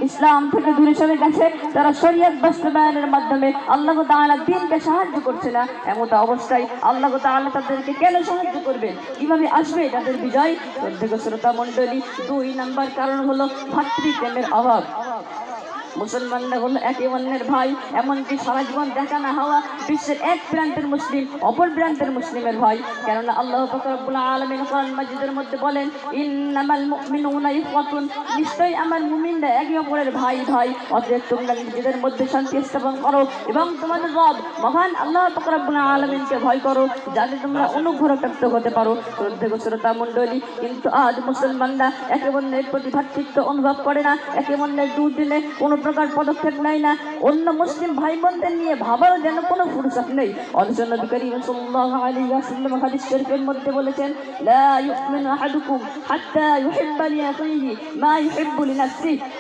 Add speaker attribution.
Speaker 1: ইসলাম থেকে দূরে সরে গেছে, তারা শরীয়ত বাস্তবায়নের মাধ্যমে আল্লাহ তাআলা দ্বীনকে সাহায্য করছে না। এমন অবস্থায় আল্লাহ তাআলা তাদেরকে কেন সাহায্য করবে, কিভাবে আসবে তাদের বিজয়? শ্রোতা মণ্ডলী, 2 নম্বর কারণ হলো ভাতৃপ্রেমের অভাব। মুসলমানরা হলো একে অন্যের ভাই, এমনকি সারা জীবন দেখা না হওয়া বিশ্বের এক প্রান্তের মুসলিম অপর প্রান্তের মুসলিমের ভাই। কেননা আল্লাহ পাক রব্বুল আলামিন কোরআন মাজিদের মধ্যে বলেন, ইন্নামাল মুমিনুনা ইখওয়াতুন, নিশ্চয়ই আমার মুমিনরা একে অপরের ভাই ভাই। অতএব তোমরা নিজেদের মধ্যে শান্তি স্থাপন করো এবং তোমাদের রব মহান আল্লাহ পাক রব্বুল আলামিনকে ভয় করো, যাতে তোমরা অনুগ্রহ প্রাপ্ত হতে পারো। শ্রোতা মণ্ডলী, কিন্তু আজ মুসলমানরা একে অন্যের প্রতি ভ্রাতৃত্ব অনুভব করে না, একে অন্যের দুদিনে কোনো প্রকার পদক্ষেপ নেয় না, অন্য মুসলিম ভাই বোনদের নিয়ে ভাবারও যেন কোনো ফুরসত নেই। অথচ নবী করিম সাল্লাল্লাহু আলাইহি ওয়াসাল্লাম হাদিস শরীফের মধ্যে বলেছেন, লা ইউমিনু আহাদুকুম হাত্তা ইউহিব্বা লিআখিহি মা ইউহিব্বু লিনাফসিহি।